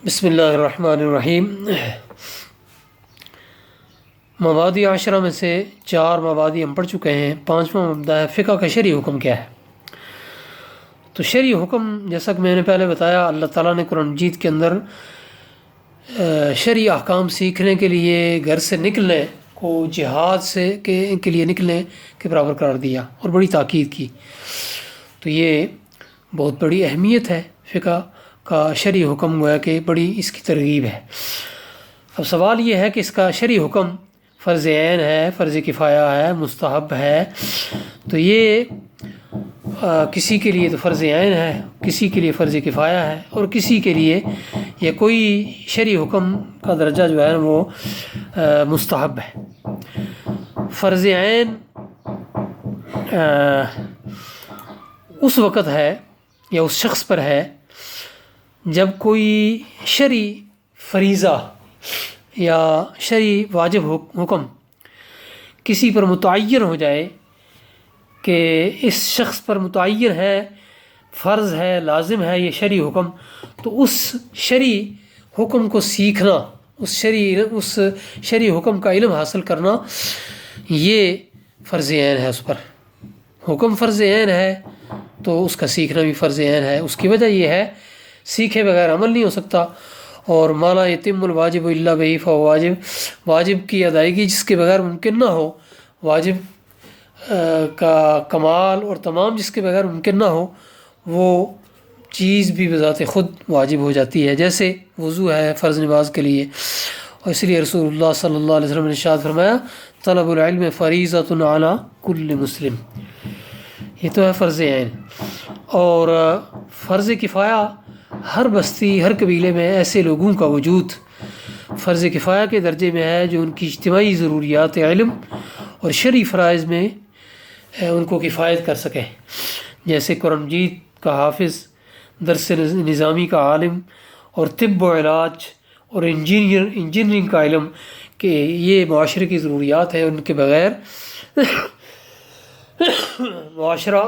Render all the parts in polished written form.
بسم اللہ الرحمن الرحیم۔ مبادی عشرہ میں سے 4 مبادی ہم پڑھ چکے ہیں۔ 5واں مبدا ہے فقہ کا شرعی حکم کیا ہے۔ تو شرعی حکم جیسا کہ میں نے پہلے بتایا، اللہ تعالیٰ نے قرآن مجید کے اندر شرعی احکام سیکھنے کے لیے گھر سے نکلنے کو جہاد سے کے لیے نکلنے کے برابر قرار دیا اور بڑی تاکید کی۔ تو یہ بہت بڑی اہمیت ہے فقہ کا شرعی حکم، گویا کہ بڑی اس کی ترغیب ہے۔ اب سوال یہ ہے کہ اس کا شرعی حکم فرض عین ہے، فرض کفایہ ہے، مستحب ہے؟ تو یہ کسی کے لیے تو فرض عین ہے، کسی کے لیے فرض کفایہ ہے، اور کسی کے لیے یا کوئی شرعی حکم کا درجہ جو ہے وہ مستحب ہے۔ فرض عین اس وقت ہے یا اس شخص پر ہے جب کوئی شرعی فریضہ یا شرعی واجب حکم کسی پر متعین ہو جائے کہ اس شخص پر متعین ہے، فرض ہے، لازم ہے یہ شرعی حکم، تو اس شرعی حکم کو سیکھنا، اس شرعی حکم کا علم حاصل کرنا، یہ فرض عین ہے۔ اس پر حکم فرض عین ہے تو اس کا سیکھنا بھی فرض عین ہے۔ اس کی وجہ یہ ہے سیکھے بغیر عمل نہیں ہو سکتا، اور ما لا یتم الواجب الا بہ فہو واجب، واجب کی ادائیگی جس کے بغیر ممکن نہ ہو، واجب کا کمال اور تمام جس کے بغیر ممکن نہ ہو، وہ چیز بھی بذات خود واجب ہو جاتی ہے۔ جیسے وضو ہے فرض نماز کے لیے، اور اس لیے رسول اللہ صلی اللہ علیہ وسلم نے ارشاد فرمایا طلب العلم فریضۃ علی کل مسلم، یہ تو ہے فرض عین۔ اور فرض کفایہ، ہر بستی ہر قبیلے میں ایسے لوگوں کا وجود فرض کفایہ کے درجے میں ہے جو ان کی اجتماعی ضروریات علم اور شرعی فرائض میں ان کو کفایت کر سکے، جیسے قرآن مجید کا حافظ، درس نظامی کا عالم، اور طب و علاج اور انجینئرنگ کا علم، کہ یہ معاشرے کی ضروریات ہیں، ان کے بغیر معاشرہ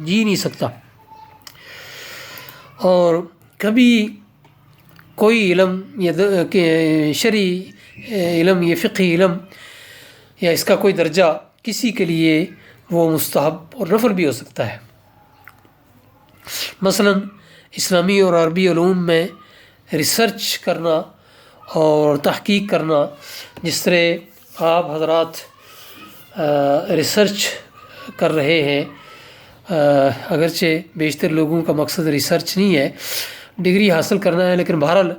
جی نہیں سکتا۔ اور کبھی کوئی علم یا شرعی علم یا فقہی علم یا اس کا کوئی درجہ کسی کے لیے وہ مستحب اور نفل بھی ہو سکتا ہے۔ مثلا اسلامی اور عربی علوم میں ریسرچ کرنا اور تحقیق کرنا، جس طرح آپ حضرات ریسرچ کر رہے ہیں، اگرچہ بیشتر لوگوں کا مقصد ریسرچ نہیں ہے، ڈگری حاصل کرنا ہے، لیکن بہرحال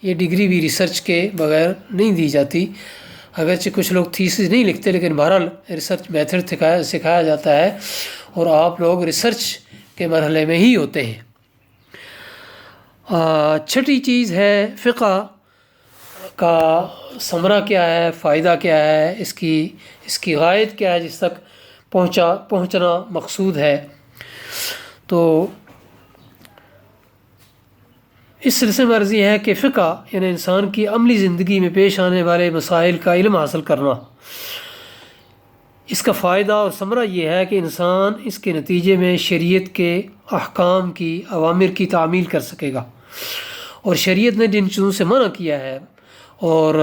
یہ ڈگری بھی ریسرچ کے بغیر نہیں دی جاتی۔ اگرچہ کچھ لوگ تھیسس نہیں لکھتے، لیکن بہرحال ریسرچ میتھڈ سکھایا جاتا ہے، اور آپ لوگ ریسرچ کے مرحلے میں ہی ہوتے ہیں۔ چھٹی چیز ہے فقہ کا ثمرہ کیا ہے، فائدہ کیا ہے، اس کی غایت کیا ہے، جس تک پہنچنا مقصود ہے۔ تو اس سلسلے میں عرض یہ ہے کہ فقہ یعنی انسان کی عملی زندگی میں پیش آنے والے مسائل کا علم حاصل کرنا، اس کا فائدہ اور ثمرہ یہ ہے کہ انسان اس کے نتیجے میں شریعت کے احکام کی، اوامر کی تعمیل کر سکے گا، اور شریعت نے جن چیزوں سے منع کیا ہے اور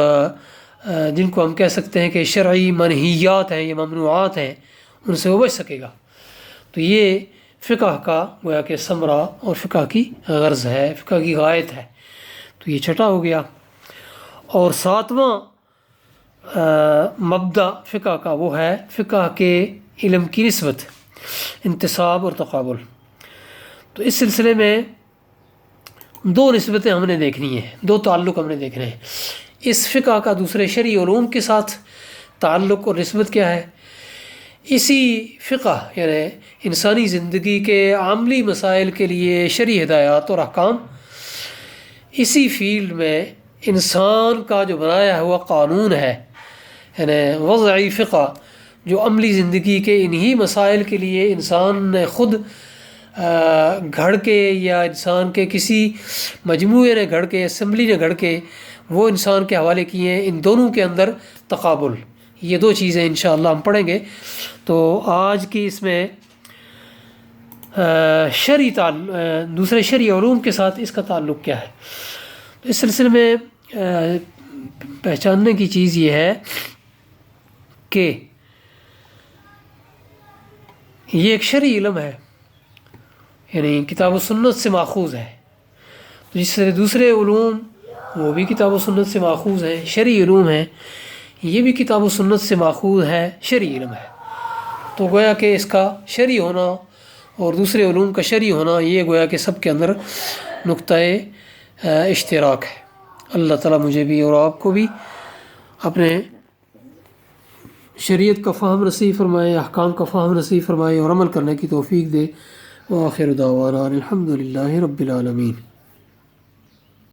جن کو ہم کہہ سکتے ہیں کہ شرعی منہیات ہیں یا ممنوعات ہیں، ان سے وہ بچ سکے گا۔ تو یہ فقہ کا گویا کہ ثمرہ اور فقہ کی غرض ہے، فقہ کی غایت ہے۔ تو یہ چھٹا ہو گیا۔ اور 7واں مبدا فقہ کا وہ ہے فقہ کے علم کی نسبت، انتساب اور تقابل۔ تو اس سلسلے میں 2 نسبتیں ہم نے دیکھنی ہیں، 2 تعلق ہم نے دیکھنے ہیں۔ اس فقہ کا دوسرے شرعی علوم کے ساتھ تعلق اور نسبت کیا ہے؟ اسی فقہ یعنی انسانی زندگی کے عملی مسائل کے لیے شرعی ہدایات اور احکام، اسی فیلڈ میں انسان کا جو بنایا ہوا قانون ہے، یعنی وضعی فقہ، جو عملی زندگی کے انہی مسائل کے لیے انسان نے خود گھڑ کے یا انسان کے کسی مجموعے نے گھڑ کے، اسمبلی نے گھڑ کے وہ انسان کے حوالے کیے ہیں، ان دونوں کے اندر تقابل، یہ 2 چیزیں انشاءاللہ ہم پڑھیں گے۔ تو آج کی اس میں دوسرے شرعی علوم کے ساتھ اس کا تعلق کیا ہے؟ اس سلسلے میں پہچاننے کی چیز یہ ہے کہ یہ ایک شرعی علم ہے، یعنی کتاب و سنت سے ماخوذ ہے. جس طرح دوسرے علوم وہ بھی کتاب و سنت سے ماخوذ ہیں، شرعی علوم ہیں، یہ بھی کتاب و سنت سے ماخوذ ہے، شرعی علم ہے. تو گویا کہ اس کا شرعی ہونا اور دوسرے علوم کا شرعی ہونا، یہ گویا کہ سب کے اندر نقطۂ اشتراک ہے. اللہ تعالیٰ مجھے بھی اور آپ کو بھی اپنے شریعت کا فہم نصیب فرمائے، احکام کا فہم نصیب فرمائے اور عمل کرنے کی توفیق دے. وآخر دعوانا الحمد للہ رب العالمین.